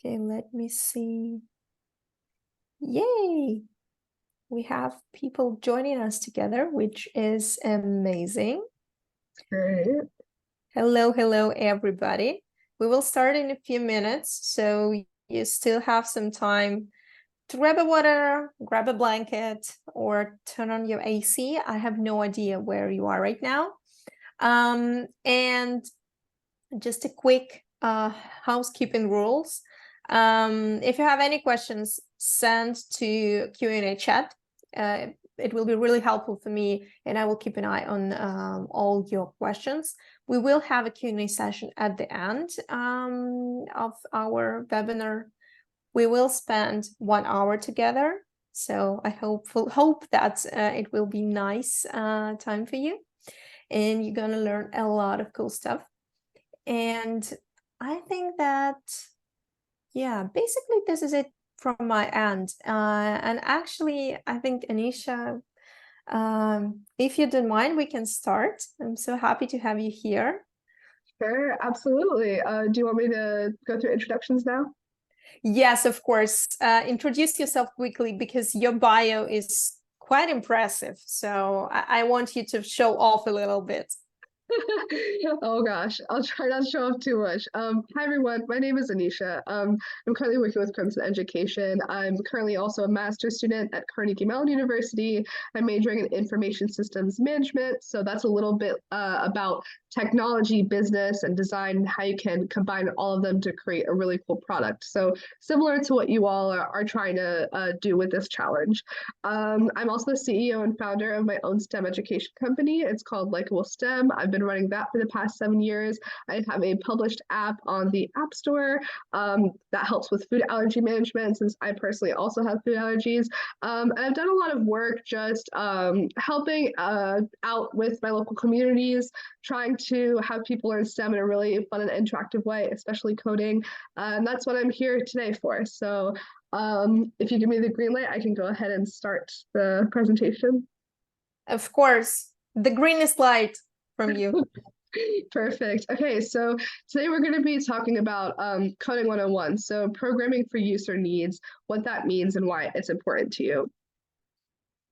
Okay, let me see. Yay! We have people joining us together, which is amazing. Great. Hello, everybody. We will start in a few minutes, so you still have some time to grab a water, grab a blanket, or turn on your AC. I have no idea where you are right now. And just a quick housekeeping rules. If you have any questions, send to Q&A chat. It will be really helpful for me, and I will keep an eye on all your questions. We will have a Q&A session at the end of our webinar. We will spend 1 hour together, so I hope that it will be nice time for you, and you're gonna learn a lot of cool stuff. And I think that, yeah, basically this is it from my end. And actually, I think Anisha, if you don't mind, we can start. I'm so happy to have you here. Sure, absolutely. Do you want me to go through introductions now? Yes, of course. Introduce yourself quickly because your bio is quite impressive. So I want you to show off a little bit. Oh gosh, I'll try not to show off too much. Hi everyone, my name is Anisha. I'm currently working with Crimson Education. I'm currently also a master's student at Carnegie Mellon University. I'm majoring in information systems management, so that's a little bit about technology, business, and design, how you can combine all of them to create a really cool product. So similar to what you all are trying to do with this challenge. I'm also the CEO and founder of my own STEM education company. It's called Likeable STEM. I've been running that for the past 7 years. I have a published app on the App Store that helps with food allergy management, since I personally also have food allergies. And I've done a lot of work just helping out with my local communities, trying to have people learn STEM in a really fun and interactive way, especially coding. And that's what I'm here today for. So if you give me the green light, I can go ahead and start the presentation. Of course, the greenest light from you. Perfect. Okay, so today we're going to be talking about Coding 101. So programming for user needs, what that means and why it's important to you.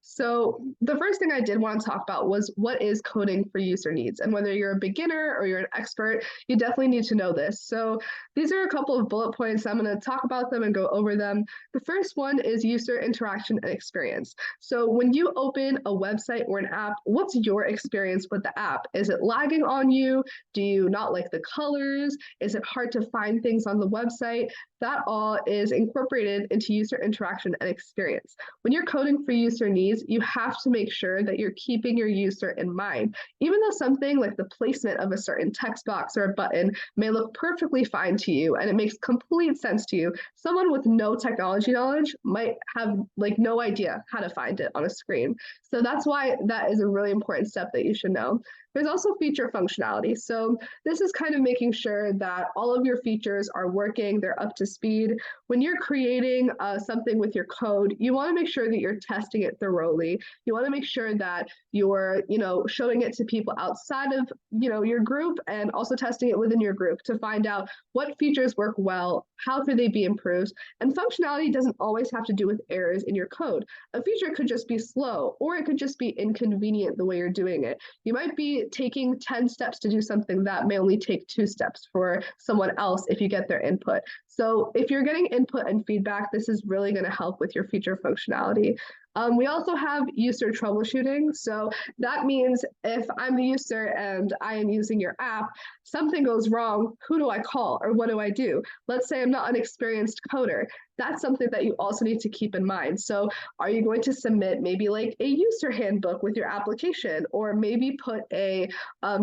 So the first thing I did want to talk about was what is coding for user needs, and whether you're a beginner or you're an expert, you definitely need to know this. So these are a couple of bullet points. I'm going to talk about them and go over them. The first one is user interaction and experience. So when you open a website or an app, what's your experience with the app? Is it lagging on you? Do you not like the colors? Is it hard to find things on the website? That all is incorporated into user interaction and experience. When you're coding for user needs, you have to make sure that you're keeping your user in mind. Even though something like the placement of a certain text box or a button may look perfectly fine to you and it makes complete sense to you, someone with no technology knowledge might have no idea how to find it on a screen. So that's why that is a really important step that you should know. There's also feature functionality. So this is kind of making sure that all of your features are working, they're up to speed. When you're creating something with your code, you want to make sure that you're testing it thoroughly. You want to make sure that you're, showing it to people outside of, your group, and also testing it within your group to find out what features work well, how could they be improved. And functionality doesn't always have to do with errors in your code. A feature could just be slow, or it could just be inconvenient the way you're doing it. You might be taking 10 steps to do something that may only take 2 steps for someone else if you get their input. So if you're getting input and feedback, this is really going to help with your feature functionality. We also have user troubleshooting. So that means if I'm the user and I am using your app, something goes wrong, who do I call or what do I do? Let's say I'm not an experienced coder. That's something that you also need to keep in mind. So are you going to submit maybe like a user handbook with your application, or maybe put a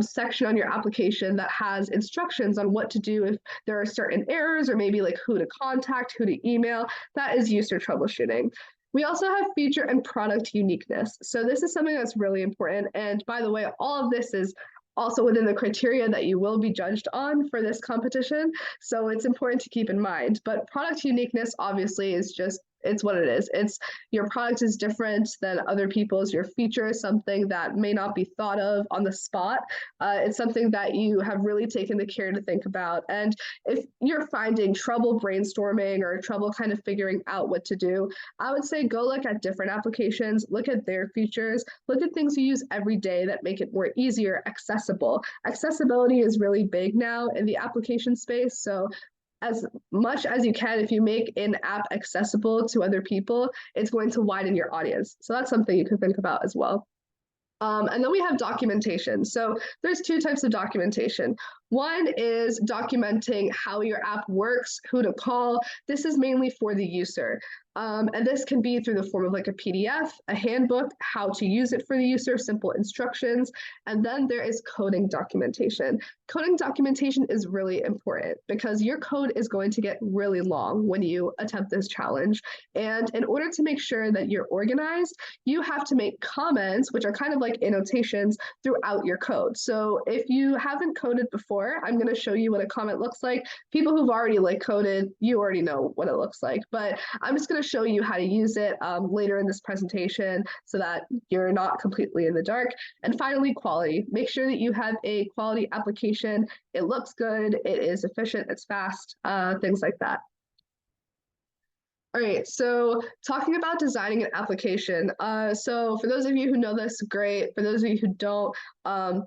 section on your application that has instructions on what to do if there are certain errors, or maybe like who to contact, who to email? That is user troubleshooting. We also have feature and product uniqueness. So this is something that's really important. And by the way, all of this is also within the criteria that you will be judged on for this competition. So it's important to keep in mind. But product uniqueness obviously is just It's what it is. It's your product is different than other people's. Your feature is something that may not be thought of on the spot. It's something that you have really taken the care to think about. And if you're finding trouble brainstorming or trouble kind of figuring out what to do, I would say go look at different applications, look at their features, look at things you use every day that make it more easier, accessible. Accessibility is really big now in the application space. So as much as you can, if you make an app accessible to other people, it's going to widen your audience. So that's something you could think about as well. And then we have documentation. So there's two types of documentation. One is documenting how your app works, who to call. This is mainly for the user. And this can be through the form of like a PDF, a handbook, how to use it for the user, simple instructions. And then there is coding documentation. Coding documentation is really important because your code is going to get really long when you attempt this challenge. And in order to make sure that you're organized, you have to make comments, which are kind of like annotations throughout your code. So if you haven't coded before, I'm going to show you what a comment looks like. People who've already like coded, you already know what it looks like, but I'm just going to show you how to use it later in this presentation so that you're not completely in the dark. And finally, quality. Make sure that you have a quality application. It looks good, it is efficient, it's fast, things like that. All right, so talking about designing an application. So for those of you who know this, great. For those of you who don't,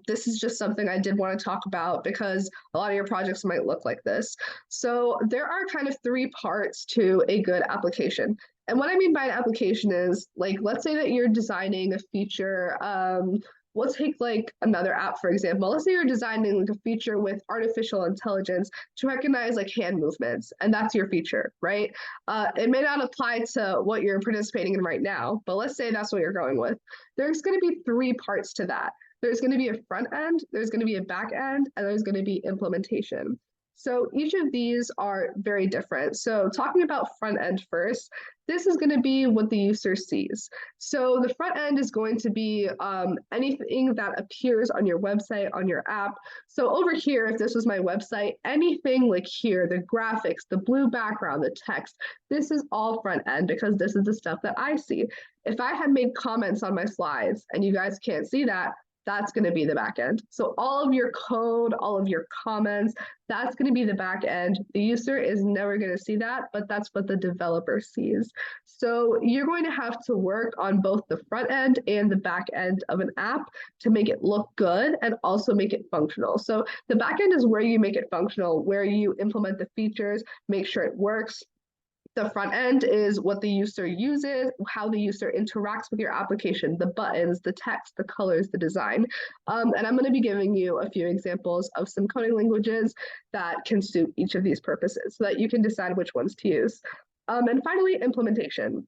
this is just something I did want to talk about because a lot of your projects might look like this. So there are kind of three parts to a good application. And what I mean by an application is, like, let's say that you're designing a feature. We'll take like another app, for example. Let's say you're designing like a feature with artificial intelligence to recognize like hand movements, and that's your feature, right? It may not apply to what you're participating in right now, but let's say that's what you're going with. There's going to be three parts to that. There's going to be a front end, there's going to be a back end, and there's going to be implementation. So each of these are very different. So talking about front end first, this is going to be what the user sees. So the front end is going to be anything that appears on your website, on your app. So over here, if this was my website, anything like here, the graphics, the blue background, the text, this is all front end because this is the stuff that I see. If I had made comments on my slides and you guys can't see that, that's going to be the back end. So all of your code, all of your comments, that's going to be the back end. The user is never going to see that, but that's what the developer sees. So you're going to have to work on both the front end and the back end of an app to make it look good and also make it functional. So the back end is where you make it functional, where you implement the features, make sure it works. The front end is what the user uses, how the user interacts with your application, the buttons, the text, the colors, the design. And I'm going to be giving you a few examples of some coding languages that can suit each of these purposes so that you can decide which ones to use. And finally, implementation.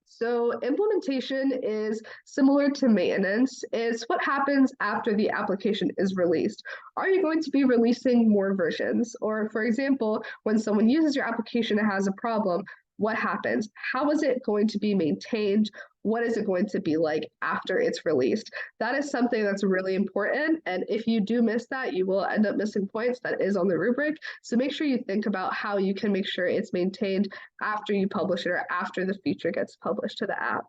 So implementation is similar to maintenance. It's what happens after the application is released. Are you going to be releasing more versions? Or for example, when someone uses your application and has a problem, what happens? How is it going to be maintained? What is it going to be like after it's released? That is something that's really important. And if you do miss that, you will end up missing points. That is on the rubric. So make sure you think about how you can make sure it's maintained after you publish it or after the feature gets published to the app.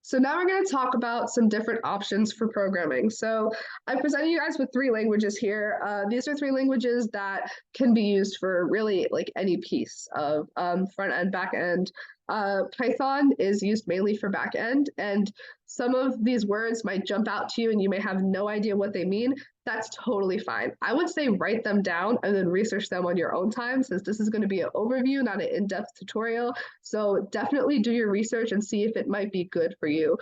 So now we're going to talk about some different options for programming. So I presented you guys with three languages here. These are three languages that can be used for really like any piece of front end, back end. Python is used mainly for back end, and some of these words might jump out to you and you may have no idea what they mean. That's totally fine. I would say write them down and then research them on your own time, since this is going to be an overview, not an in-depth tutorial. So definitely do your research and see if it might be good for you.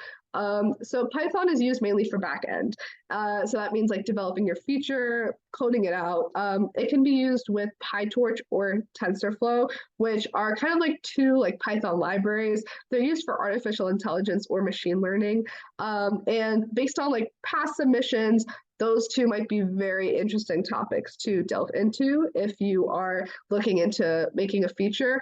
So Python is used mainly for backend. So that means like developing your feature, coding it out. It can be used with PyTorch or TensorFlow, which are kind of like two like Python libraries. They're used for artificial intelligence or machine learning. And based on like past submissions, those two might be very interesting topics to delve into if you are looking into making a feature.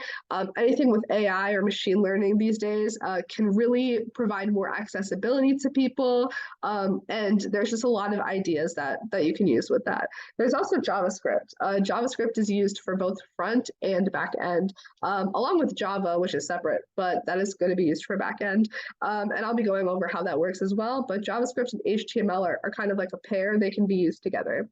Anything with AI or machine learning these days can really provide more accessibility to people. And there's just a lot of ideas that you can use with that. There's also JavaScript. JavaScript is used for both front and back end, along with Java, which is separate, but that is going to be used for back end. And I'll be going over how that works as well. But JavaScript and HTML are kind of like a pair. They can be used together.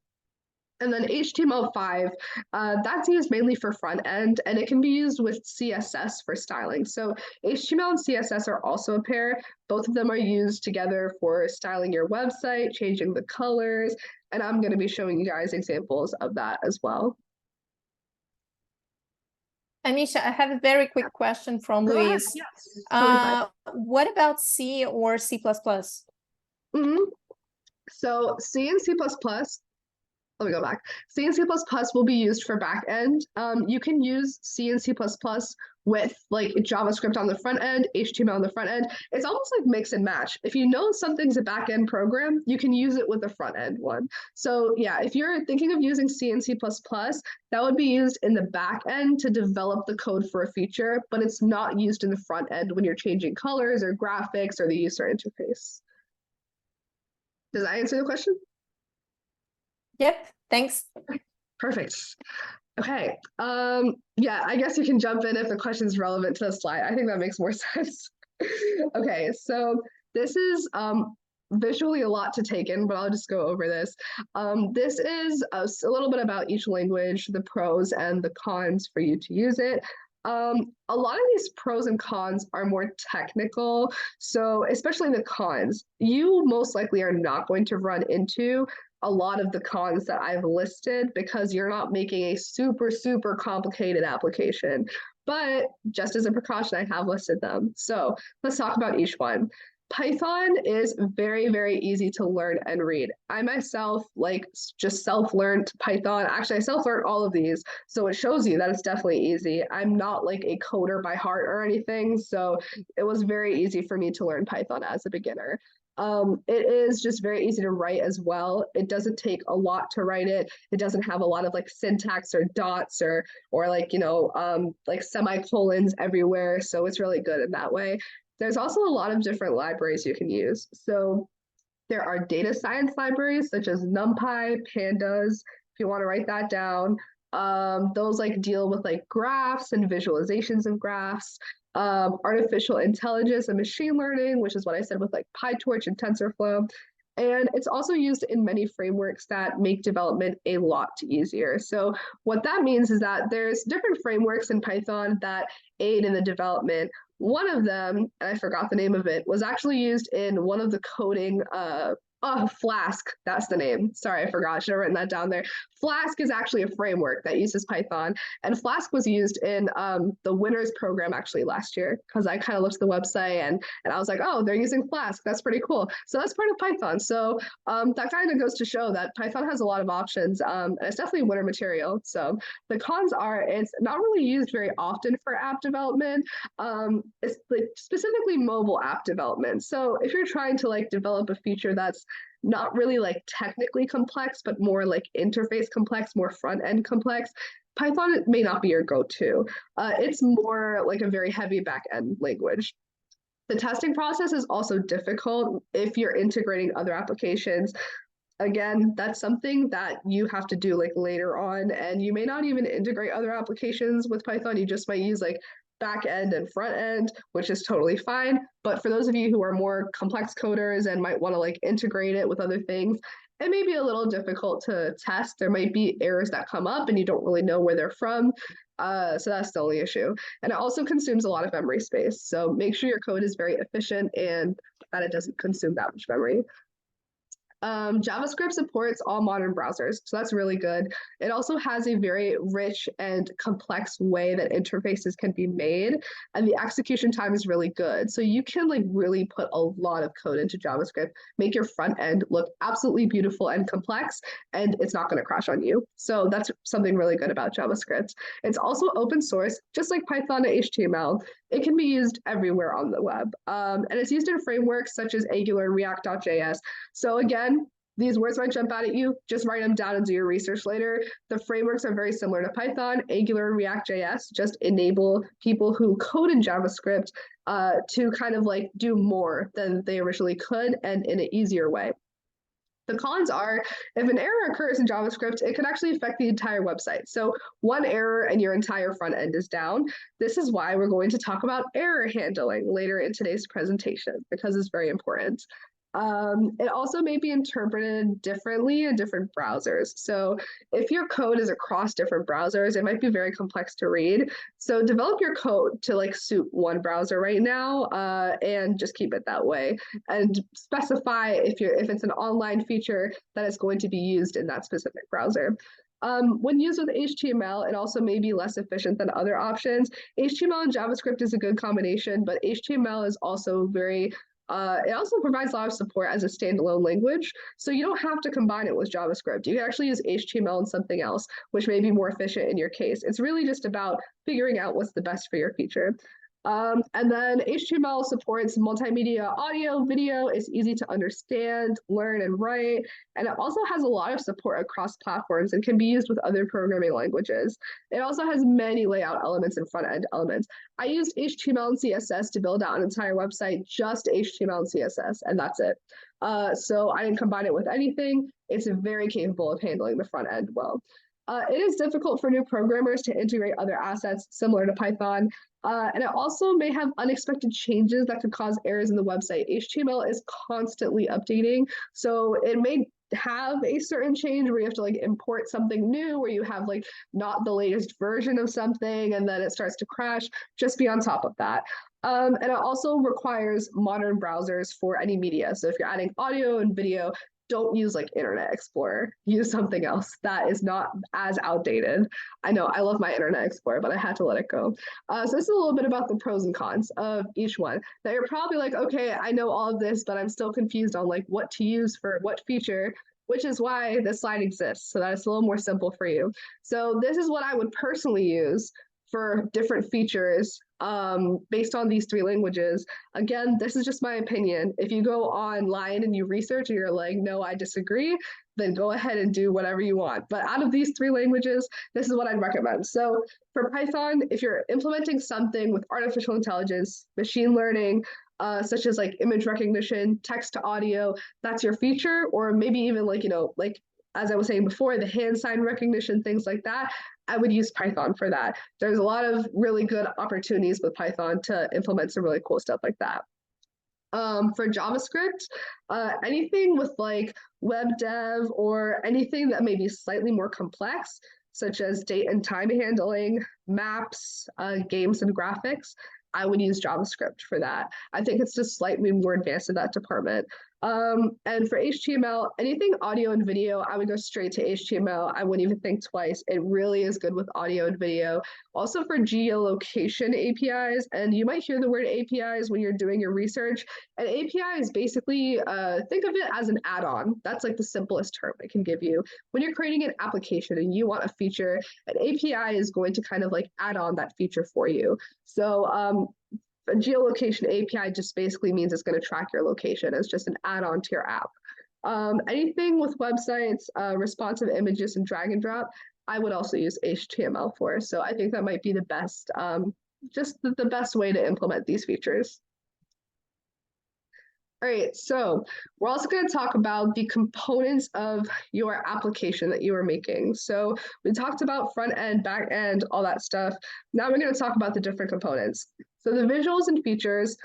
And then HTML5, that's used mainly for front end, and it can be used with CSS for styling. So HTML and CSS are also a pair. Both of them are used together for styling your website, changing the colors, and I'm going to be showing you guys examples of that as well. Anisha, I have a very quick question from Louise. Yes, totally what about C or C++? So C and C++, let me go back. C and C++ will be used for backend. You can use C and C++ with like JavaScript on the front end, HTML on the front end. It's almost like mix and match. If you know something's a backend program, you can use it with the front end one. So yeah, if you're thinking of using C and C++, that would be used in the back end to develop the code for a feature, but it's not used in the front end when you're changing colors or graphics or the user interface. Does that answer the question? Yep, thanks. Perfect. Okay. Yeah, I guess you can jump in if the question is relevant to the slide. I think that makes more sense. Okay, so this is visually a lot to take in, but I'll just go over this. This is a little bit about each language, the pros and the cons for you to use it. A lot of these pros and cons are more technical. So especially the cons, you most likely are not going to run into a lot of the cons that I've listed because you're not making a super, super complicated application. But just as a precaution, I have listed them. So let's talk about each one. Python is very, very easy to learn and read. I myself just self-learned Python. Actually, I self-learned all of these. So it shows you that it's definitely easy. I'm not like a coder by heart or anything. So it was very easy for me to learn Python as a beginner. It is just very easy to write as well. It doesn't take a lot to write it. It doesn't have a lot of like syntax or dots or like, like semicolons everywhere. So it's really good in that way. There's also a lot of different libraries you can use. So there are data science libraries such as NumPy, Pandas, if you want to write that down. Those like deal with like graphs and visualizations of graphs. Artificial intelligence and machine learning, which is what I said with like PyTorch and TensorFlow. And it's also used in many frameworks that make development a lot easier. So what that means is that there's different frameworks in Python that aid in the development. One of them, and I forgot the name of it, was actually used in one of the coding Flask, that's the name. Sorry, I forgot. Should have written that down there. Flask is actually a framework that uses Python, and Flask was used in the Winners program actually last year because I kind of looked at the website and I was like, oh, they're using Flask. That's pretty cool. So that's part of Python. So that kind of goes to show that Python has a lot of options, and it's definitely winner material. So the cons are it's not really used very often for app development. It's like specifically mobile app development. So if you're trying to like develop a feature that's not really like technically complex, but more like interface complex, more front end complex, Python may not be your go-to. It's more like a very heavy back end language. The testing process is also difficult if you're integrating other applications. Again, that's something that you have to do like later on, and you may not even integrate other applications with Python. You just might use like back end and front end, which is totally fine. But for those of you who are more complex coders and might want to like integrate it with other things, it may be a little difficult to test. There might be errors that come up and you don't really know where they're from. So that's the only issue. And it also consumes a lot of memory space. So make sure your code is very efficient and that it doesn't consume that much memory. JavaScript supports all modern browsers, so that's really good. It also has a very rich and complex way that interfaces can be made, and the execution time is really good. So you can like really put a lot of code into JavaScript, make your front end look absolutely beautiful and complex, and it's not going to crash on you. So that's something really good about JavaScript. It's also open source, just like Python and HTML. It can be used everywhere on the web, and it's used in frameworks such as Angular and React.js. So again, These words might jump out at you, just write them down and do your research later. The frameworks are very similar to Python. Angular and React.js just enable people who code in JavaScript to kind of like do more than they originally could and in an easier way. The cons are, if an error occurs in JavaScript, it could actually affect the entire website. So one error and your entire front end is down. This is why we're going to talk about error handling later in today's presentation, because it's very important. It also may be interpreted differently in different browsers. So if your code is across different browsers, it might be very complex to read. So develop your code to like suit one browser right now, and just keep it that way. And specify if it's an online feature that is going to be used in that specific browser. When used with HTML, it also may be less efficient than other options. HTML and JavaScript is a good combination, but HTML is also very it also provides a lot of support as a standalone language, so you don't have to combine it with JavaScript. You can actually use HTML and something else, which may be more efficient in your case. It's really just about figuring out what's the best for your feature. And then HTML supports multimedia audio, video. It's easy to understand, learn, and write. And it also has a lot of support across platforms and can be used with other programming languages. It also has many layout elements and front-end elements. I used HTML and CSS to build out an entire website, just HTML and CSS, and that's it. So I didn't combine it with anything. It's very capable of handling the front end well. It is difficult for new programmers to integrate other assets similar to Python. And it also may have unexpected changes that could cause errors in the website. HTML is constantly updating, so it may have a certain change where you have to like import something new, where you have like not the latest version of something and then it starts to crash. Just be on top of that. And it also requires modern browsers for any media. So if you're adding audio and video, don't use like Internet Explorer. Use something else that is not as outdated. I know I love my Internet Explorer, but I had to let it go. So this is a little bit about the pros and cons of each one. Now you're probably like, okay, I know all of this, but I'm still confused on like what to use for what feature, which is why this slide exists, so that it's a little more simple for you. So this is what I would personally use for different features based on these three languages. Again, this is just my opinion. If you go online and you research and you're like, no, I disagree, then go ahead and do whatever you want. But out of these three languages, this is what I'd recommend. So for Python, if you're implementing something with artificial intelligence, machine learning, such as like image recognition, text to audio, that's your feature, or maybe even like, like as I was saying before, the hand sign recognition, things like that, I would use Python for that. There's a lot of really good opportunities with Python to implement some really cool stuff like that. For JavaScript, anything with like web dev or anything that may be slightly more complex, such as date and time handling, maps, games and graphics, I would use JavaScript for that. I think it's just slightly more advanced in that department. And for HTML, anything audio and video, I would go straight to HTML. I wouldn't even think twice. It really is good with audio and video. Also for geolocation APIs, and you might hear the word APIs when you're doing your research. An API is basically, think of it as an add-on. That's like the simplest term I can give you. When you're creating an application and you want a feature, an API is going to kind of like add on that feature for you. So a geolocation API just basically means it's going to track your location. It's just an add-on to your app. Anything with websites, responsive images, and drag and drop, I would also use HTML for. So I think that might be the best, just the best way to implement these features. All right, so we're also going to talk about the components of your application that you are making. So we talked about front end, back end, all that stuff. Now we're going to talk about the different components. So the visuals and features,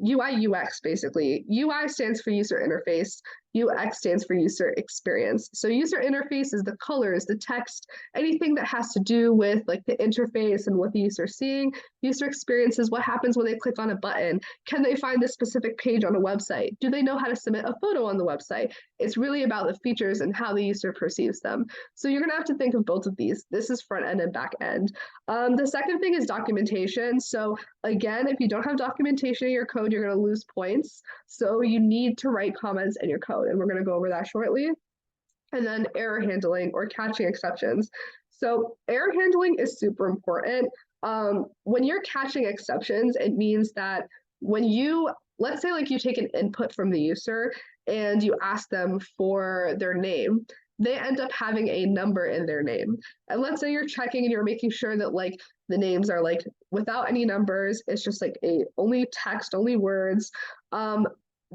UI, UX, basically. UI stands for user interface. UX stands for user experience. So user interface is the colors, the text, anything that has to do with like the interface and what the user is seeing. User experience is what happens when they click on a button. Can they find this specific page on a website? Do they know how to submit a photo on the website? It's really about the features and how the user perceives them. So you're gonna have to think of both of these. This is front end and back end. The second thing is documentation. So again, if you don't have documentation in your code, you're gonna lose points. So you need to write comments in your code, and we're going to go over that shortly. And then error handling or catching exceptions. So error handling is super important. When you're catching exceptions, it means that when you let's say like you take an input from the user and you ask them for their name, they end up having a number in their name. And let's say you're checking and you're making sure that like the names are like without any numbers, it's just like only text, only words.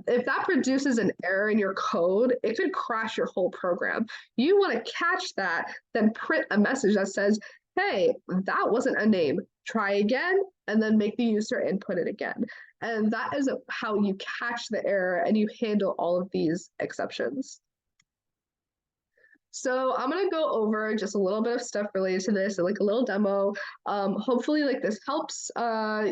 If that produces an error in your code, it could crash your whole program. You want to catch that, then print a message that says, hey, that wasn't a name. Try again, and then make the user input it again. And that is how you catch the error and you handle all of these exceptions. So I'm going to go over just a little bit of stuff related to this, like a little demo. Hopefully like this helps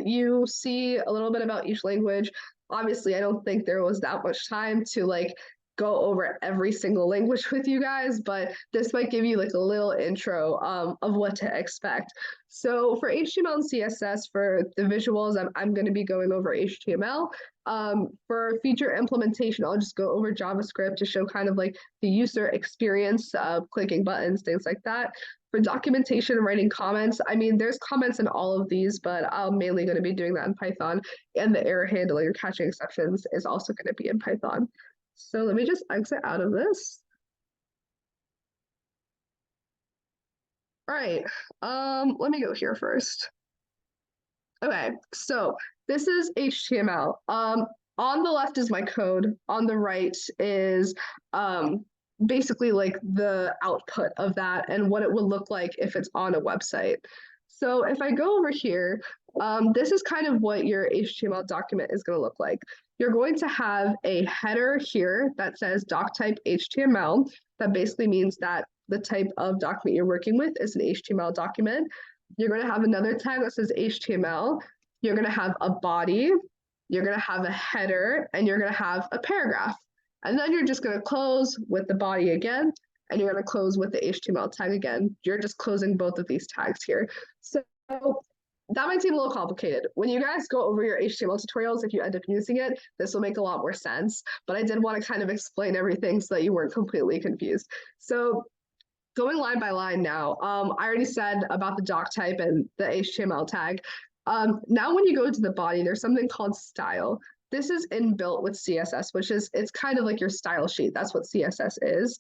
you see a little bit about each language. Obviously, I don't think there was that much time to like go over every single language with you guys, but this might give you like a little intro of what to expect. So for HTML and CSS, for the visuals, I'm going to be going over HTML. For feature implementation, I'll just go over JavaScript to show kind of like the user experience of clicking buttons, things like that. For documentation and writing comments, I mean, there's comments in all of these, but I'm mainly going to be doing that in Python. And the error handling or catching exceptions is also going to be in Python. So let me just exit out of this. All right, let me go here first. Okay, so this is HTML. On the left is my code. On the right is basically like the output of that and what it would look like if it's on a website. So if I go over here, this is kind of what your HTML document is going to look like. You're going to have a header here that says doc type HTML. That basically means that the type of document you're working with is an HTML document. You're going to have another tag that says HTML. You're going to have a body. You're going to have a header, and you're going to have a paragraph. And then you're just going to close with the body again, and you're going to close with the HTML tag again. You're just closing both of these tags here. So that might seem a little complicated. When you guys go over your HTML tutorials, if you end up using it, this will make a lot more sense. But I did want to kind of explain everything so that you weren't completely confused. So going line by line now, I already said about the doc type and the HTML tag. Now when you go to the body, there's something called style. This is inbuilt with CSS, which is, it's kind of like your style sheet. That's what CSS is.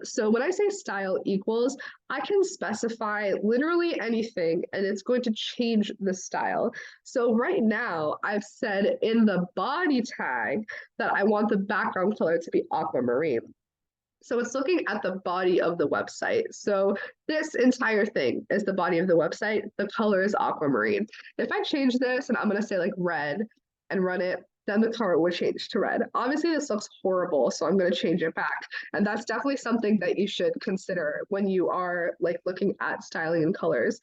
So when I say style equals, I can specify literally anything and it's going to change the style. So right now I've said in the body tag that I want the background color to be aquamarine. So it's looking at the body of the website. So this entire thing is the body of the website. The color is aquamarine. If I change this and I'm going to say like red and run it, then the color would change to red. Obviously, this looks horrible, so I'm going to change it back. And that's definitely something that you should consider when you are like looking at styling and colors.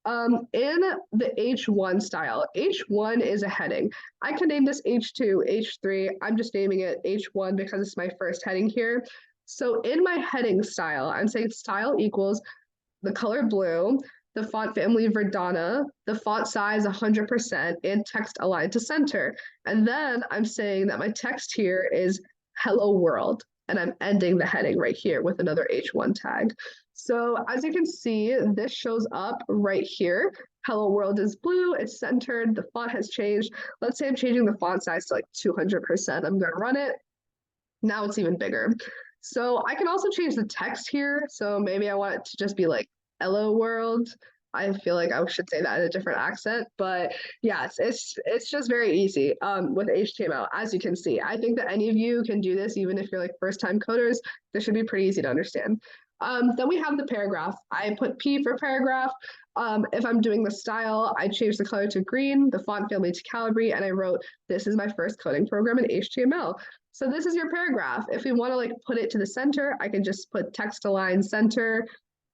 In the H1 style, H1 is a heading. I can name this H2, H3. I'm just naming it H1 because it's my first heading here. So in my heading style, I'm saying style equals the color blue, the font family Verdana, the font size 100%, and text aligned to center. And then I'm saying that my text here is hello world, and I'm ending the heading right here with another H1 tag. So as you can see, this shows up right here. Hello world is blue, it's centered, the font has changed. Let's say I'm changing the font size to like 200%. I'm gonna run it. Now it's even bigger. So I can also change the text here. So maybe I want it to just be like hello world. I feel like I should say that in a different accent, but yes, it's just very easy with HTML, as you can see. I think that any of you can do this, even if you're like first-time coders. This should be pretty easy to understand. Then we have the paragraph. I put P for paragraph. If I'm doing the style, I changed the color to green, the font family to Calibri, and I wrote, this is my first coding program in HTML. So this is your paragraph. If we want to like put it to the center, I can just put text align center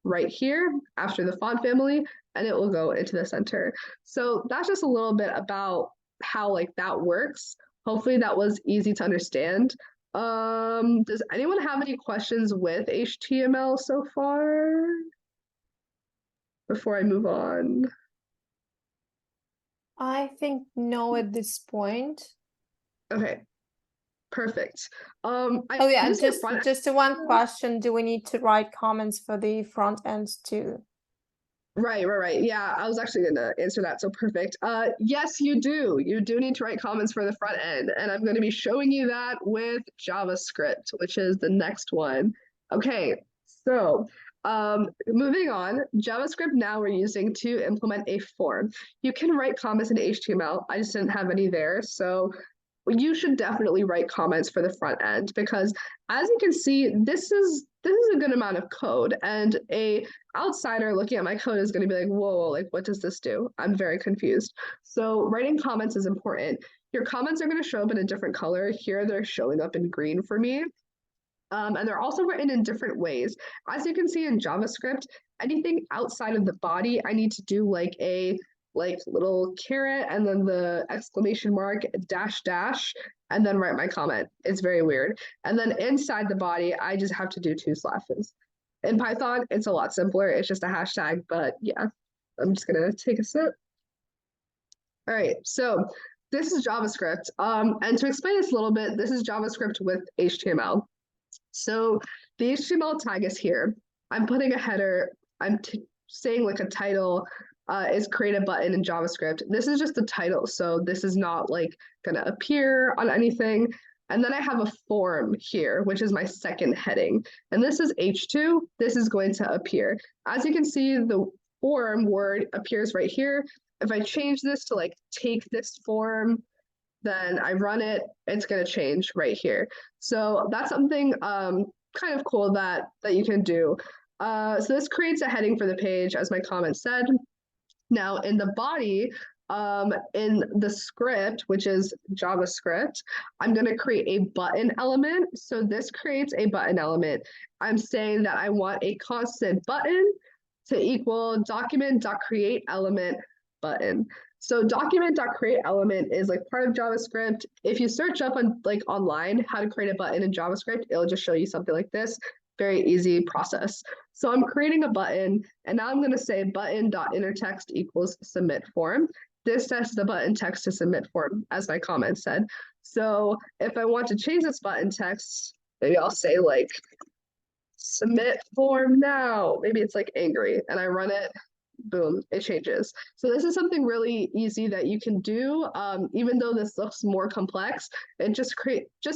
right here after the font family, and it will go into the center. So that's just a little bit about how like that works. Hopefully that was easy to understand. Does anyone have any questions with HTML so far before I move on? I think no at this point. Okay, perfect. Oh yeah, just one question. Do we need to write comments for the front end too? Right. Yeah, I was actually gonna answer that, so perfect. Yes, you do. You do need to write comments for the front end, and I'm gonna be showing you that with JavaScript, which is the next one. Okay, so moving on, JavaScript now we're using to implement a form. You can write comments in HTML. I just didn't have any there, so you should definitely write comments for the front end because as you can see, this is a good amount of code, and a outsider looking at my code is going to be like, whoa, like what does this do? I'm very confused. So writing comments is important. Your comments are going to show up in a different color. Here they're showing up in green for me. And they're also written in different ways. As you can see in JavaScript, anything outside of the body, I need to do like a little caret and then the exclamation mark dash dash and then write my comment. It's very weird. And then inside the body, I just have to do 2 slashes. In Python, it's a lot simpler. It's just a hashtag, but yeah, I'm just gonna take a sip. All right, so this is JavaScript. And to explain this a little bit, this is JavaScript with HTML. So the HTML tag is here. I'm putting a header. I'm saying like a title is create a button in JavaScript. This is just the title. So this is not like gonna appear on anything. And then I have a form here, which is my second heading. And this is H2. This is going to appear. As you can see, the form word appears right here. If I change this to like take this form, then I run it, it's going to change right here. So that's something kind of cool that you can do. So this creates a heading for the page, as my comment said. Now in the body, in the script, which is JavaScript, I'm going to create a button element. So this creates a button element. I'm saying that I want a constant button to equal document.create element button. So document.create element is like part of JavaScript. If you search up on like online how to create a button in JavaScript, it'll just show you something like this. Very easy process. So I'm creating a button, and now I'm going to say button.innerText equals submit form. This sets the button text to submit form, as my comment said. So if I want to change this button text, maybe I'll say like submit form now. Maybe it's like angry, and I run it. Boom, it changes. So this is something really easy that you can do. Even though this looks more complex, it just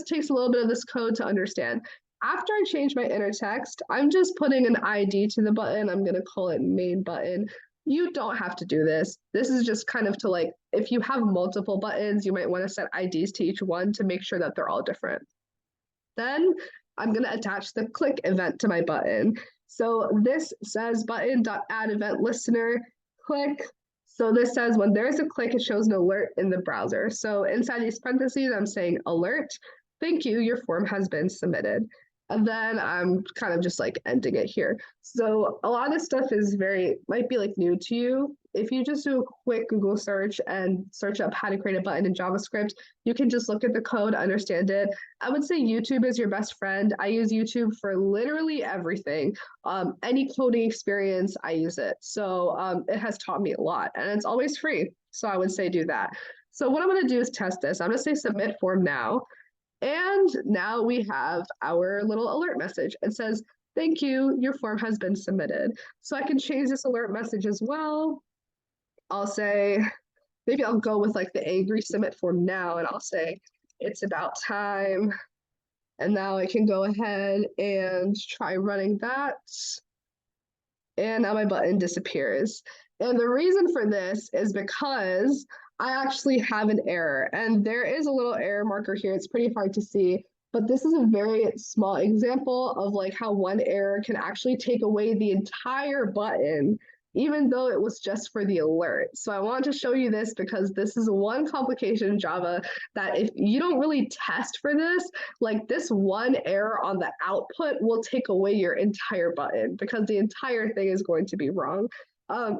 takes a little bit of this code to understand. After I change my inner text, I'm just putting an ID to the button. I'm going to call it main button. You don't have to do this. This is just kind of to like, if you have multiple buttons, you might want to set IDs to each one to make sure that they're all different. Then I'm going to attach the click event to my button. So this says button.add event listener click. So this says when there's a click, it shows an alert in the browser. So inside these parentheses, I'm saying alert. Thank you, your form has been submitted. And then I'm kind of just like ending it here. So a lot of this stuff is might be like new to you. If you just do a quick Google search and search up how to create a button in JavaScript, you can just look at the code, understand it. I would say YouTube is your best friend. I use YouTube for literally everything. Any coding experience, I use it. So it has taught me a lot, and it's always free. So I would say do that. So what I'm going to do is test this. I'm going to say submit form now. And now we have our little alert message. It says, thank you, your form has been submitted. So I can change this alert message as well. I'll say, maybe I'll go with like the angry submit form now, and I'll say, it's about time. And now I can go ahead and try running that. And now my button disappears. And the reason for this is because I actually have an error, and there is a little error marker here. It's pretty hard to see, but this is a very small example of like how one error can actually take away the entire button, even though it was just for the alert. So I want to show you this because this is one complication in Java that if you don't really test for this, like this one error on the output will take away your entire button because the entire thing is going to be wrong.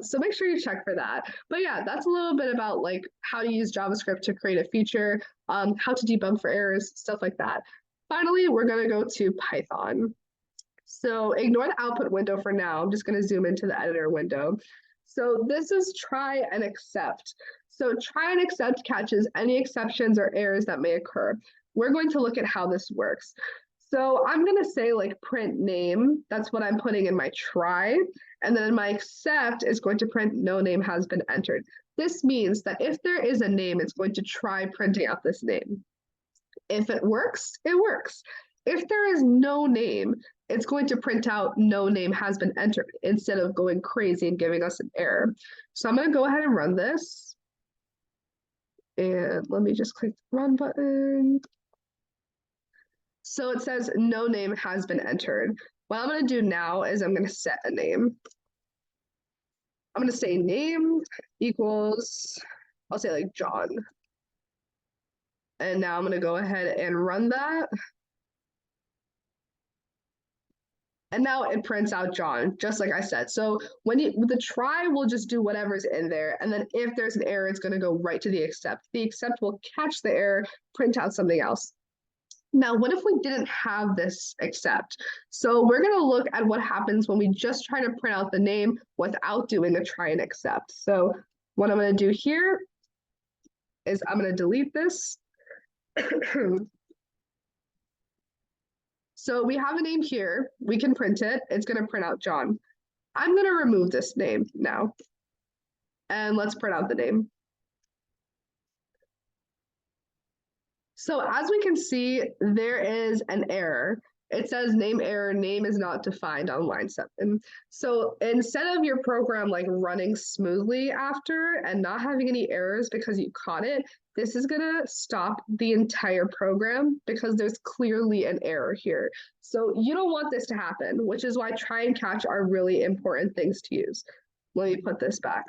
So make sure you check for that. But yeah, that's a little bit about like how to use JavaScript to create a feature, how to debug for errors, stuff like that. Finally, we're going to go to Python. So ignore the output window for now. I'm just going to zoom into the editor window. So this is try and accept. So try and accept catches any exceptions or errors that may occur. We're going to look at how this works. So I'm going to say like print name. That's what I'm putting in my try. And then my accept is going to print no name has been entered. This means that if there is a name, it's going to try printing out this name. If it works, it works. If there is no name, it's going to print out no name has been entered instead of going crazy and giving us an error. So I'm going to go ahead and run this. And let me just click the run button. So it says no name has been entered. What I'm going to do now is I'm going to set a name. I'm going to say name equals, I'll say like John. And now I'm going to go ahead and run that. And now it prints out John, just like I said. So when the try will just do whatever's in there. And then if there's an error, it's going to go right to the accept. The accept will catch the error, print out something else. Now, what if we didn't have this accept? So we're going to look at what happens when we just try to print out the name without doing a try and accept. So what I'm going to do here is I'm going to delete this. So we have a name here. We can print it. It's going to print out John. I'm going to remove this name now. And let's print out the name. So as we can see, there is an error. It says name error, name is not defined on line 7. So instead of your program like running smoothly after and not having any errors because you caught it, this is gonna stop the entire program because there's clearly an error here. So you don't want this to happen, which is why try and catch are really important things to use. Let me put this back.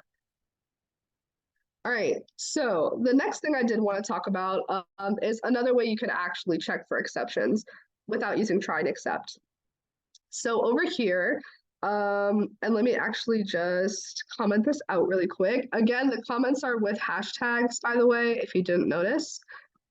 All right, so the next thing I did want to talk about is another way you could actually check for exceptions without using try and accept. So over here, and let me actually just comment this out really quick. Again, the comments are with hashtags, by the way, if you didn't notice.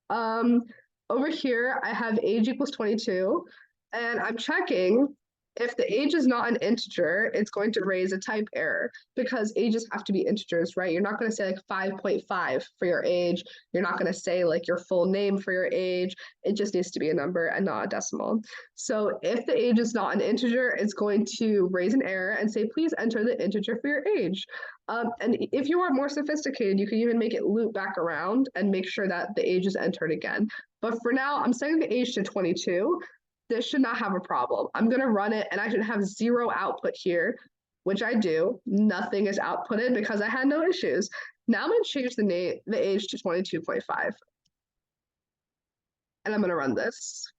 Over here, I have age equals 22, and I'm checking if the age is not an integer, it's going to raise a type error because ages have to be integers, right? You're not going to say like 5.5 for your age. You're not going to say like your full name for your age. It just needs to be a number and not a decimal. So if the age is not an integer, it's going to raise an error and say, please enter the integer for your age. And if you are more sophisticated, you can even make it loop back around and make sure that the age is entered again. But for now, I'm setting the age to 22. This should not have a problem. I'm going to run it and I should have 0 output here, which I do. Nothing is outputted because I had no issues. Now I'm going to change the age to 22.5. And I'm going to run this.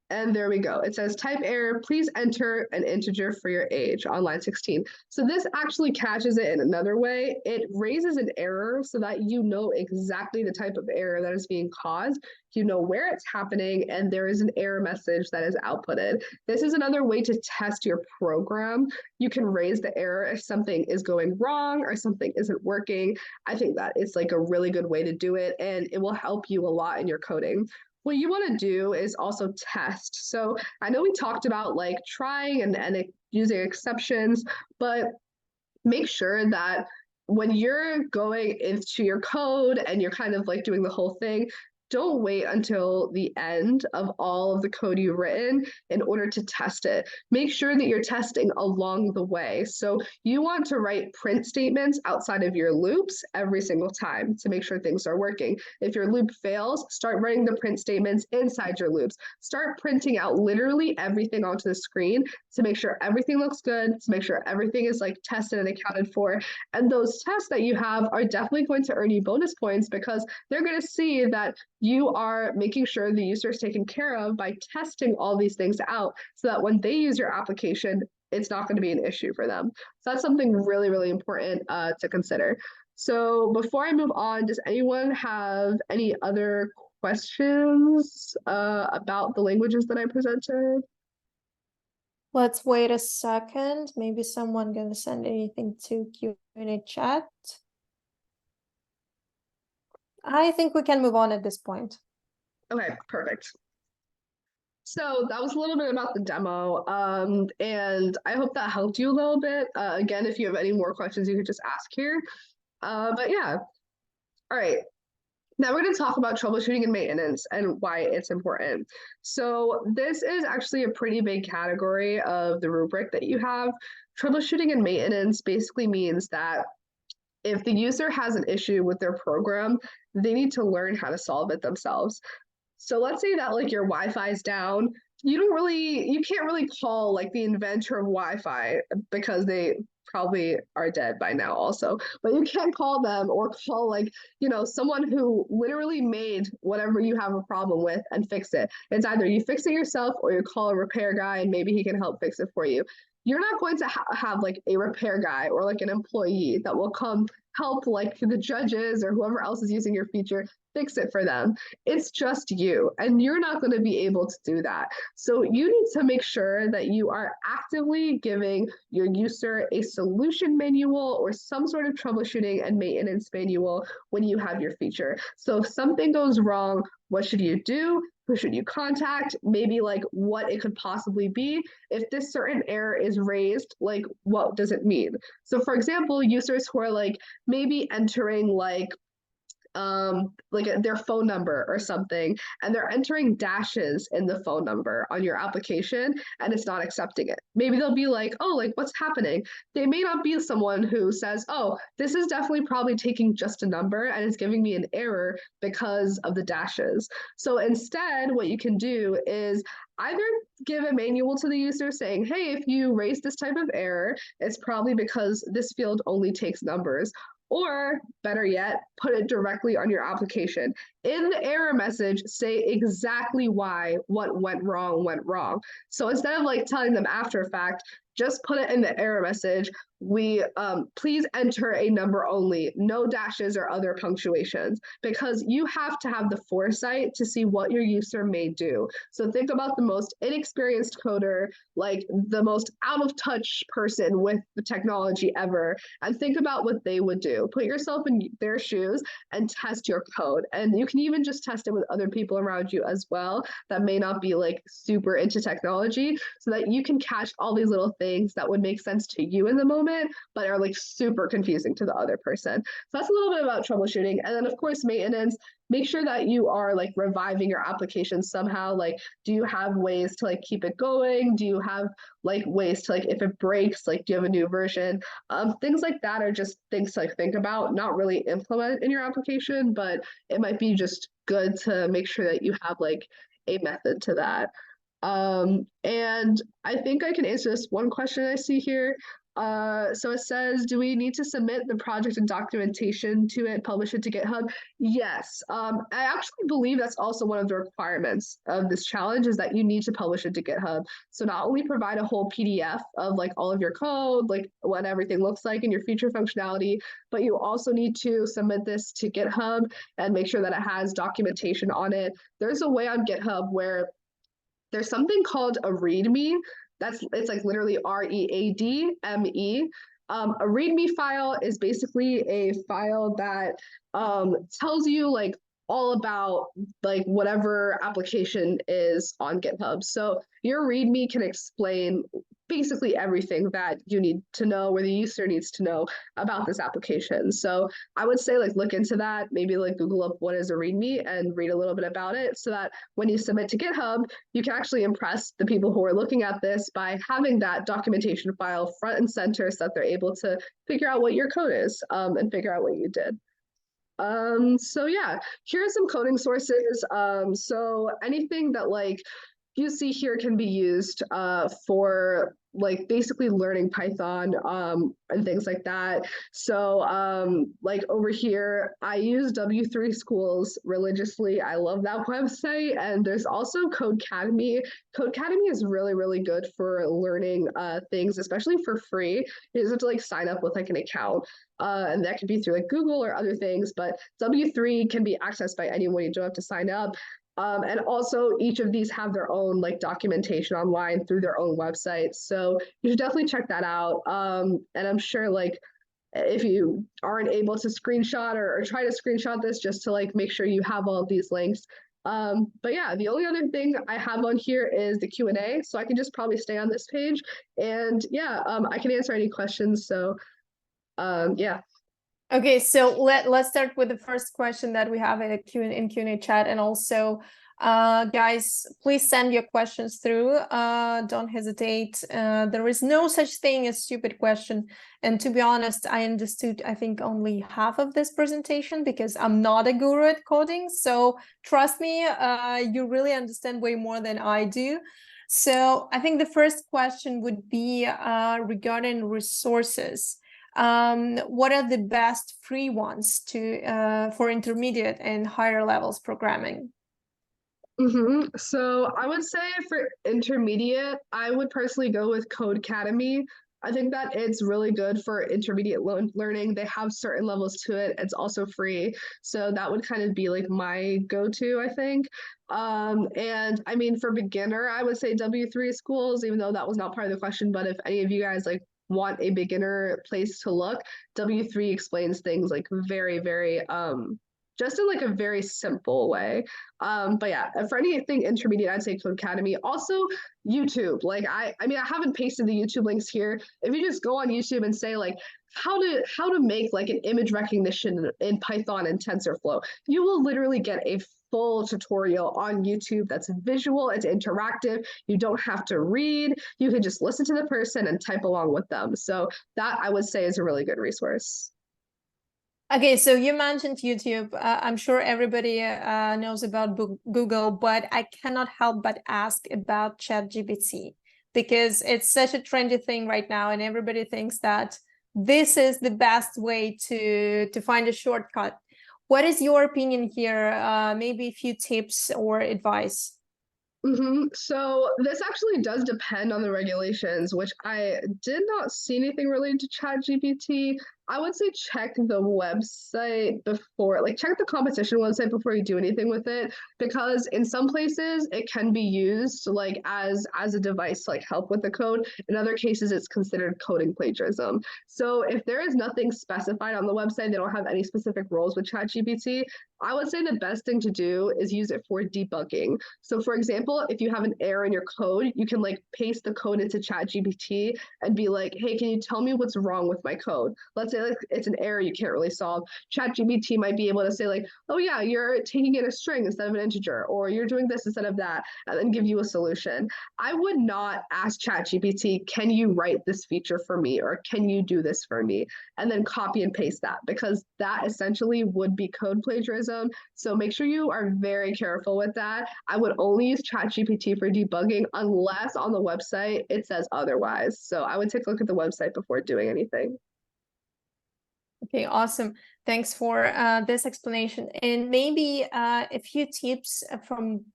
And there we go. It says type error, please enter an integer for your age on line 16. So this actually catches it in another way. It raises an error so that you know exactly the type of error that is being caused. You know where it's happening, and there is an error message that is outputted. This is another way to test your program. You can raise the error if something is going wrong or something isn't working. I think that it's like a really good way to do it, and it will help you a lot in your coding. What you want to do is also test. So I know we talked about like trying and using exceptions, but make sure that when you're going into your code and you're kind of like doing the whole thing, don't wait until the end of all of the code you've written in order to test it. Make sure that you're testing along the way. So you want to write print statements outside of your loops every single time to make sure things are working. If your loop fails, start writing the print statements inside your loops. Start printing out literally everything onto the screen to make sure everything looks good, to make sure everything is like tested and accounted for. And those tests that you have are definitely going to earn you bonus points because they're going to see that you are making sure the user is taken care of by testing all these things out so that when they use your application, it's not going to be an issue for them. So that's something really, really important to consider. So before I move on, does anyone have any other questions about the languages that I presented? Let's wait a second. Maybe someone gonna send anything to Q&A chat. I think we can move on at this point. Okay, perfect. So that was a little bit about the demo, and I hope that helped you a little bit. Again, if you have any more questions, you could just ask here. But yeah, all right. Now we're going to talk about troubleshooting and maintenance and why it's important. So this is actually a pretty big category of the rubric that you have. Troubleshooting and maintenance basically means that if the user has an issue with their program, they need to learn how to solve it themselves. So let's say that like your Wi-Fi is down, you can't really call like the inventor of Wi-Fi because they probably are dead by now also, but you can't call them or call like, someone who literally made whatever you have a problem with and fix it. It's either you fix it yourself or you call a repair guy and maybe he can help fix it for you. You're not going to have like a repair guy or like an employee that will come help like the judges or whoever else is using your feature fix it for them. It's just you, and you're not going to be able to do that. So you need to make sure that you are actively giving your user a solution manual or some sort of troubleshooting and maintenance manual when you have your feature. So if something goes wrong, what should you do? Who should you contact? Maybe like what it could possibly be. If this certain error is raised, like what does it mean? So for example, users who are like maybe entering like their phone number or something, and they're entering dashes in the phone number on your application and it's not accepting it. Maybe they'll be like, oh, like what's happening? They may not be someone who says, oh, this is definitely probably taking just a number and it's giving me an error because of the dashes. So instead, what you can do is either give a manual to the user saying, hey, if you raise this type of error, it's probably because this field only takes numbers. Or better yet, put it directly on your application. In the error message, say exactly why what went wrong. So instead of like telling them after fact, just put it in the error message. We please enter a number only, no dashes or other punctuations, because you have to have the foresight to see what your user may do. So think about the most inexperienced coder, like the most out of touch person with the technology ever, and think about what they would do. Put yourself in their shoes and test your code. And you can even just test it with other people around you as well that may not be like super into technology, so that you can catch all these little things that would make sense to you in the moment but are like super confusing to the other person. So that's a little bit about troubleshooting. And then of course, maintenance, make sure that you are like reviving your application somehow. Like, do you have ways to like keep it going? Do you have like ways to like, if it breaks, like, do you have a new version? Things like that are just things to like think about, not really implement in your application, but it might be just good to make sure that you have like a method to that. And I think I can answer this one question I see here. So it says, do we need to submit the project and documentation to it, publish it to GitHub? Yes. I actually believe that's also one of the requirements of this challenge, is that you need to publish it to GitHub. So not only provide a whole PDF of like all of your code, like what everything looks like in your feature functionality, but you also need to submit this to GitHub and make sure that it has documentation on it. There's a way on GitHub where there's something called a README. It's like literally README. A README file is basically a file that tells you like all about like whatever application is on GitHub. So your README can explain basically everything that you need to know, or the user needs to know about this application. So I would say like look into that, maybe like Google up what is a README and read a little bit about it, so that when you submit to GitHub, you can actually impress the people who are looking at this by having that documentation file front and center, so that they're able to figure out what your code is and figure out what you did. So yeah, here are some coding sources. So anything that like you see here can be used for like basically learning Python and things like that. So like over here, I use W3 Schools religiously. I love that website. And there's also Codecademy. Codecademy is really, really good for learning things, especially for free. You just have to like sign up with like an account. And that could be through like Google or other things, but W3 can be accessed by anyone. You don't have to sign up. And also each of these have their own like documentation online through their own websites. So you should definitely check that out. And I'm sure like if you aren't able to screenshot or try to screenshot this just to like make sure you have all of these links. But yeah, the only other thing I have on here is the Q&A. So I can just probably stay on this page, and yeah, I can answer any questions. So yeah. Okay, so let's start with the first question that we have in Q&A chat, and also, guys, please send your questions through. Don't hesitate. There is no such thing as stupid question. And to be honest, I understood, I think, only half of this presentation because I'm not a guru at coding. So trust me, you really understand way more than I do. So I think the first question would be regarding resources. What are the best free ones for intermediate and higher levels programming? So I would say for intermediate, I would personally go with Codecademy. I think that it's really good for intermediate learning. They have certain levels to it. It's also free. So that would kind of be like my go-to, I think. And I mean, for beginner, I would say W3 schools, even though that was not part of the question. But if any of you guys like want a beginner place to look, W3 explains things like very, very just in like a very simple way. But yeah, for anything intermediate, I'd say Codecademy. Also YouTube. Like I mean, I haven't pasted the YouTube links here. If you just go on YouTube and say like how to make like an image recognition in Python and TensorFlow, you will literally get a full tutorial on YouTube that's visual, it's interactive. You don't have to read. You can just listen to the person and type along with them. So that I would say is a really good resource. Okay, so you mentioned YouTube. I'm sure everybody knows about Google, but I cannot help but ask about ChatGPT because it's such a trendy thing right now, and everybody thinks that this is the best way to find a shortcut. What is your opinion here? Maybe a few tips or advice. So this actually does depend on the regulations, which I did not see anything related to ChatGPT. I would say check the website before, like check the competition website before you do anything with it, because in some places it can be used like as a device to like help with the code. In other cases, it's considered coding plagiarism. So if there is nothing specified on the website, they don't have any specific roles with ChatGPT, I would say the best thing to do is use it for debugging. So for example, if you have an error in your code, you can like paste the code into ChatGPT and be like, hey, can you tell me what's wrong with my code? Let's say like it's an error you can't really solve. ChatGPT might be able to say like, oh yeah, you're taking in a string instead of an integer, or you're doing this instead of that, and then give you a solution. I would not ask ChatGPT, can you write this feature for me, or can you do this for me? And then copy and paste that, because that essentially would be code plagiarism. So make sure you are very careful with that. I would only use ChatGPT for debugging unless on the website it says otherwise. So I would take a look at the website before doing anything. Okay, awesome. Thanks for this explanation. And maybe a few tips from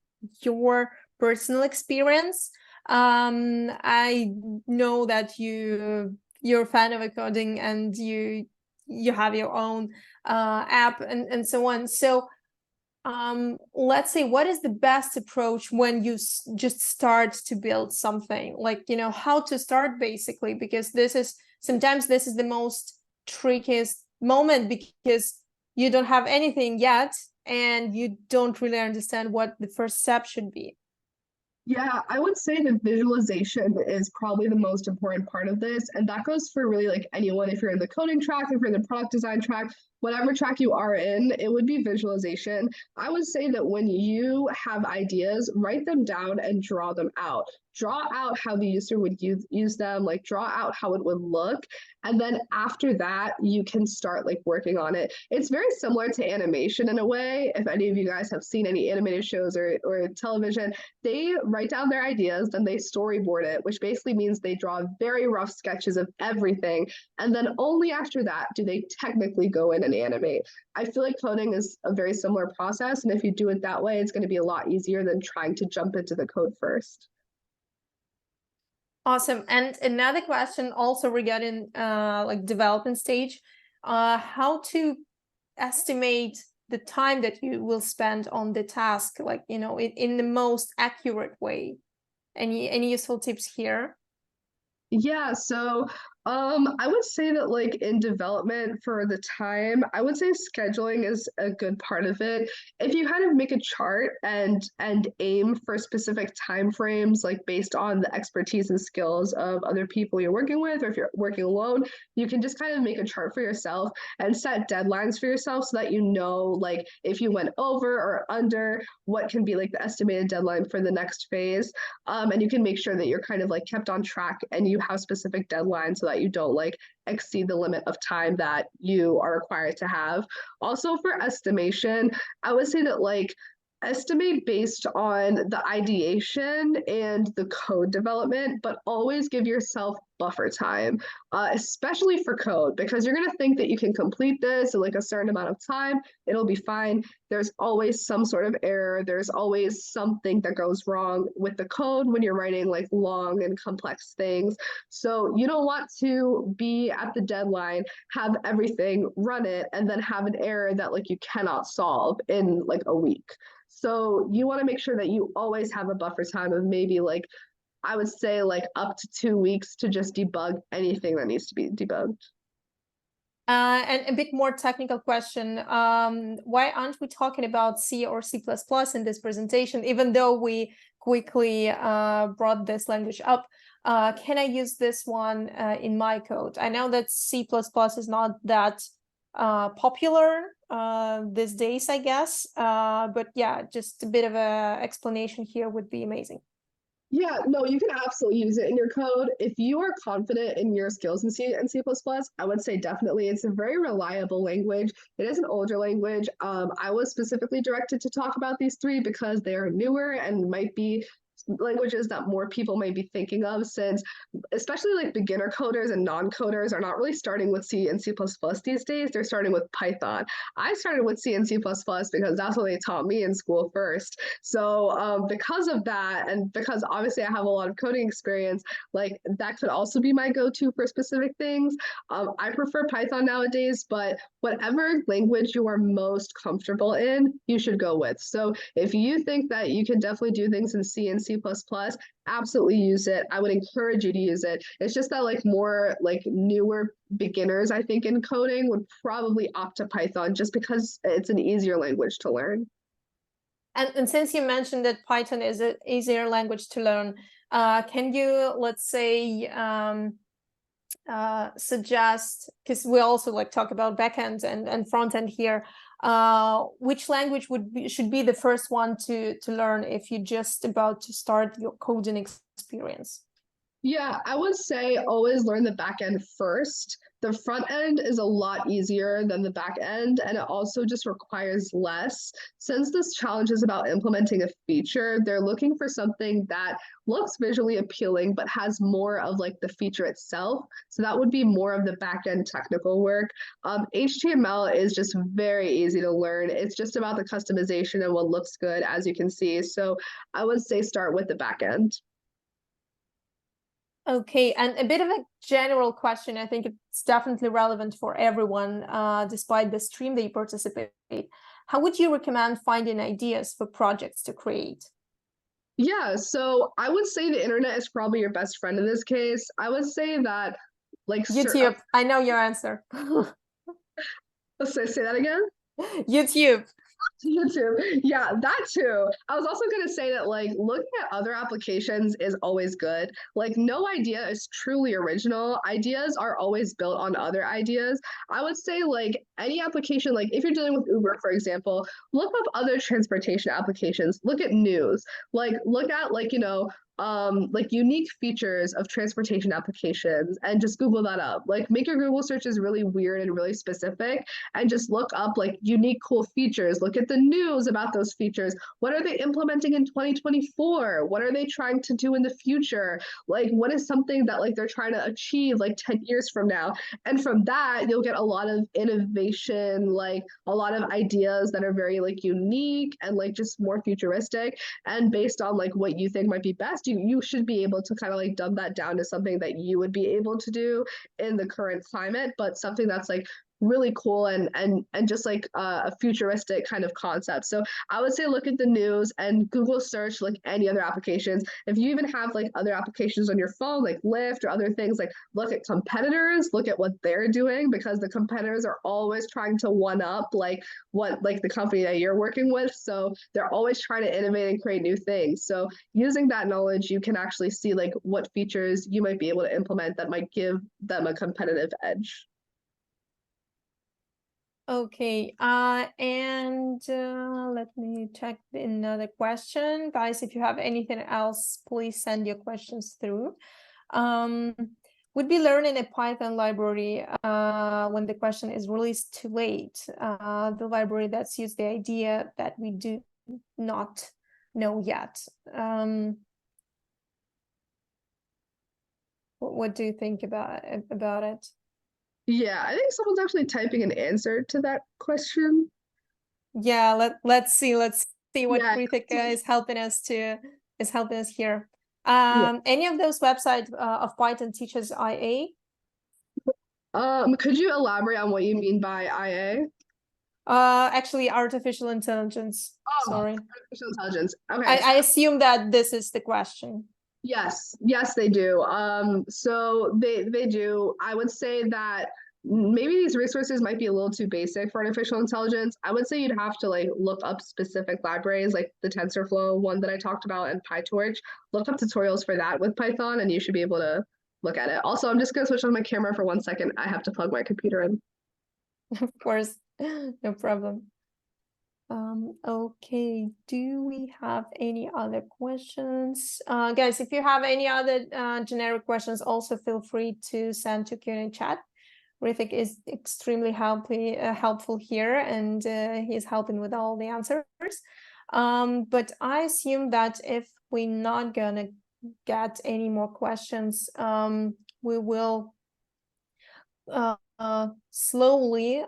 your personal experience. I know that you're a fan of coding and you have your own app and so on. So let's say, what is the best approach when you just start to build something? Like, how to start basically, because sometimes this is the most trickiest moment because you don't have anything yet and you don't really understand what the first step should be. Yeah, I would say the visualization is probably the most important part of this. And that goes for really like anyone. If you're in the coding track, if you're in the product design track, whatever track you are in, it would be visualization. I would say that when you have ideas, write them down and draw them out. Draw out how the user would use them, like draw out how it would look. And then after that, you can start like working on it. It's very similar to animation in a way. If any of you guys have seen any animated shows or television, they write down their ideas, then they storyboard it, which basically means they draw very rough sketches of everything. And then only after that do they technically go in and animate. I feel like coding is a very similar process. And if you do it that way, it's going to be a lot easier than trying to jump into the code first. Awesome. And another question also regarding like development stage, how to estimate the time that you will spend on the task, like, in the most accurate way. Any useful tips here? Yeah, so I would say that like in development for the time, I would say scheduling is a good part of it. If you kind of make a chart and aim for specific time frames, like based on the expertise and skills of other people you're working with, or if you're working alone, you can just kind of make a chart for yourself and set deadlines for yourself so that you know like if you went over or under, what can be like the estimated deadline for the next phase. And you can make sure that you're kind of like kept on track and you have specific deadlines so that you don't like exceed the limit of time that you are required to have. Also for estimation, I would say that like estimate based on the ideation and the code development, but always give yourself buffer time, especially for code, because you're going to think that you can complete this in like a certain amount of time. It'll be fine. There's always some sort of error. There's always something that goes wrong with the code when you're writing like long and complex things. So you don't want to be at the deadline, have everything, run it, and then have an error that like you cannot solve in like a week. So you want to make sure that you always have a buffer time of maybe like, I would say like up to 2 weeks to just debug anything that needs to be debugged. And a bit more technical question. Why aren't we talking about C or C++ in this presentation, even though we quickly brought this language up? Can I use this one in my code? I know that C++ is not that popular these days, I guess. But yeah, just a bit of a explanation here would be amazing. Yeah, no, you can absolutely use it in your code. If you are confident in your skills in C and C++, I would say definitely. It's a very reliable language. It is an older language. I was specifically directed to talk about these three because they are newer and might be languages that more people may be thinking of, since especially like beginner coders and non-coders are not really starting with C and C++ these days. They're starting with Python. I started with C and C++ because that's what they taught me in school first. So because of that, and because obviously I have a lot of coding experience, like that could also be my go-to for specific things. I prefer Python nowadays, but whatever language you are most comfortable in, you should go with. So if you think that you can definitely do things in C and C++, absolutely use it. I would encourage you to use it. It's just that like more like newer beginners, I think, in coding would probably opt to Python just because it's an easier language to learn. And since you mentioned that Python is an easier language to learn, can you, let's say, suggest, because we also like talk about backend and front end here, which language should be the first one to learn if you're just about to start your coding experience? Yeah, I would say always learn the back end first. The front end is a lot easier than the back end, and it also just requires less. Since this challenge is about implementing a feature, they're looking for something that looks visually appealing, but has more of like the feature itself. So that would be more of the back end technical work. HTML is just very easy to learn. It's just about the customization and what looks good, as you can see. So I would say start with the back end. Okay, and a bit of a general question. I think it's definitely relevant for everyone, despite the stream that you participate. How would you recommend finding ideas for projects to create? Yeah, so I would say the internet is probably your best friend in this case. I would say that, like, YouTube. I know your answer. let's say that again. YouTube. YouTube. Yeah, that too. I was also going to say that like looking at other applications is always good. Like no idea is truly original. Ideas are always built on other ideas. I would say like any application, like if you're dealing with Uber, for example, look up other transportation applications. Look at news. Like look at like unique features of transportation applications and just Google that up. Like make your Google searches really weird and really specific and just look up like unique cool features. Look at the news about those features. What are they implementing in 2024? What are they trying to do in the future? Like what is something that like they're trying to achieve like 10 years from now? And from that, you'll get a lot of innovation, like a lot of ideas that are very like unique and like just more futuristic. And based on like what you think might be best, you should be able to kind of like dumb that down to something that you would be able to do in the current climate, but something that's like really cool and just like a futuristic kind of concept. So I would say look at the news and Google search like any other applications. If you even have like other applications on your phone, like Lyft or other things, like look at competitors, look at what they're doing, because the competitors are always trying to one up like what like the company that you're working with. So they're always trying to innovate and create new things. So using that knowledge, you can actually see like what features you might be able to implement that might give them a competitive edge. Okay, and let me check another question. Guys, if you have anything else, please send your questions through. Would be learning a Python library when the question is released too late. The library that suits the idea that we do not know yet. What do you think about it? Yeah, I think someone's actually typing an answer to that question. Yeah, let's see what Yeah, Krithika is helping us here. yeah. Any of those websites of Python teaches IA? Could you elaborate on what you mean by IA? Actually, artificial intelligence. Oh, Sorry, artificial intelligence. Okay, I assume that this is the question. yes, they do. So they do. I would say that maybe these resources might be a little too basic for artificial intelligence. I would say you'd have to like look up specific libraries like the TensorFlow one that I talked about and PyTorch. Look up tutorials for that with Python, and you should be able to look at it. Also, I'm just gonna switch on my camera for 1 second. I have to plug my computer in. Of course, no problem. Okay, do we have any other questions? Guys, if you have any other generic questions, also feel free to send to Q&A chat. Rithik is extremely helpful here, and he's helping with all the answers. But I assume that if we're not gonna get any more questions, we will slowly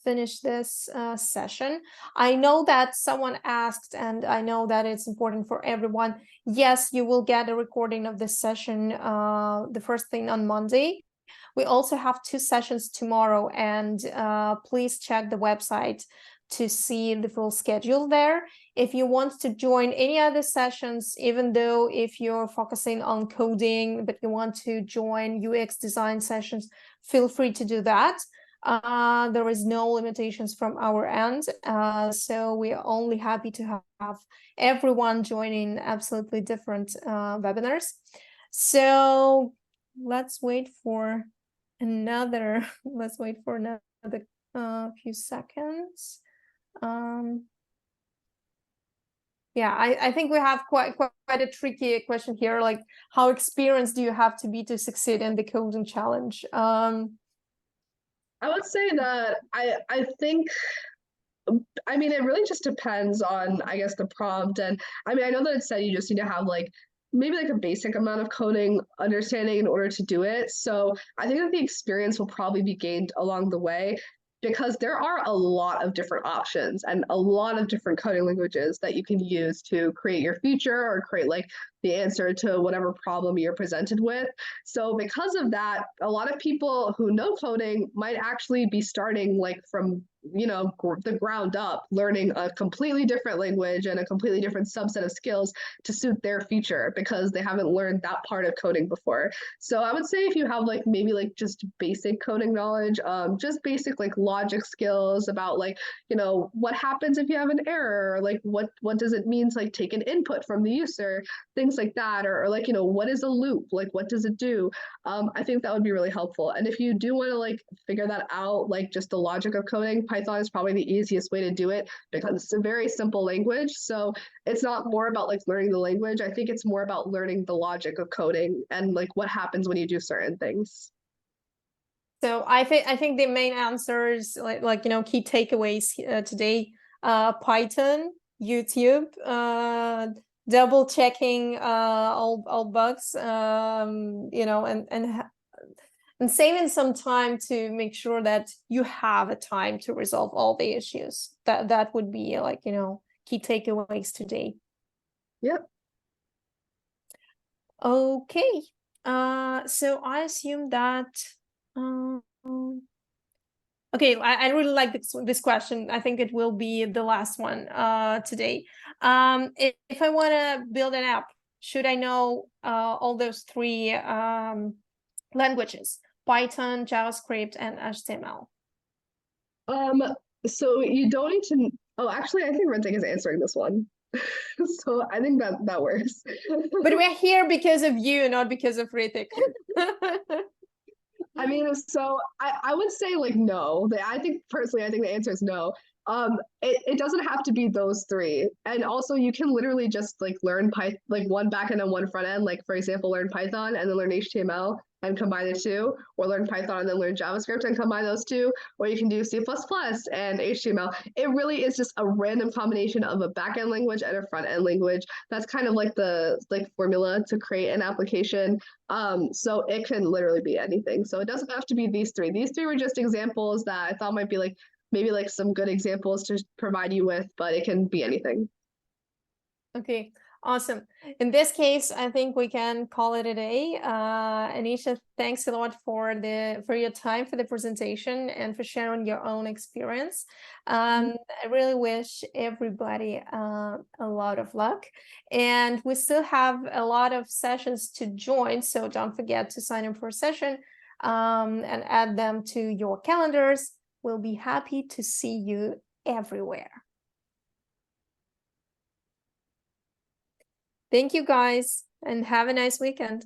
finish this session. I know that someone asked, and I know that it's important for everyone. Yes, you will get a recording of this session the first thing on Monday. We also have 2 sessions tomorrow, and please check the website to see the full schedule there. If you want to join any other sessions, even though if you're focusing on coding, but you want to join UX design sessions, feel free to do that. There is no limitations from our end. So we are only happy to have everyone joining absolutely different webinars. So let's wait for another few seconds. Yeah, I think we have quite a tricky question here, like how experienced do you have to be to succeed in the coding challenge? I would say that I think I mean it really just depends on I guess the prompt, and I mean I know that it said you just need to have like maybe like a basic amount of coding understanding in order to do it. So I think that the experience will probably be gained along the way, because there are a lot of different options and a lot of different coding languages that you can use to create your feature or create like the answer to whatever problem you're presented with. So because of that, a lot of people who know coding might actually be starting like from the ground up, learning a completely different language and a completely different subset of skills to suit their feature, because they haven't learned that part of coding before. So I would say if you have like maybe like just basic coding knowledge, just basic like logic skills about like what happens if you have an error, or like what does it mean to like take an input from the user, things like that, or like what is a loop, like what does it do. I think that would be really helpful. And if you do want to like figure that out, like just the logic of coding, Python is probably the easiest way to do it, because it's a very simple language. So it's not more about like learning the language. I think it's more about learning the logic of coding and like what happens when you do certain things. So I think the main answers, like key takeaways today: Python, YouTube, double checking all bugs, and saving some time to make sure that you have a time to resolve all the issues. That would be like key takeaways today. Yep. Okay. So I assume that Okay, I really like this question. I think it will be the last one today. If I want to build an app, should I know all those three languages: Python, JavaScript, and HTML? So you don't need to. Oh, actually, I think Renting is answering this one. So I think that works. But we're here because of you, not because of Ritik. I mean, so I would say like no. I think personally, I think the answer is no. It doesn't have to be those three. And also you can literally just like learn Python, like one backend and one front end. Like for example, learn Python and then learn HTML and combine the two, or learn Python and then learn JavaScript and combine those two, or you can do C++ and HTML. It really is just a random combination of a backend language and a front end language. That's kind of like the formula to create an application. So it can literally be anything. So it doesn't have to be these three. These three were just examples that I thought might be like maybe like some good examples to provide you with, but it can be anything. Okay, awesome. In this case, I think we can call it a day. Anisha, thanks a lot for your time, for the presentation, and for sharing your own experience. I really wish everybody a lot of luck. And we still have a lot of sessions to join, so don't forget to sign up for a session and add them to your calendars. We'll be happy to see you everywhere. Thank you, guys, and have a nice weekend.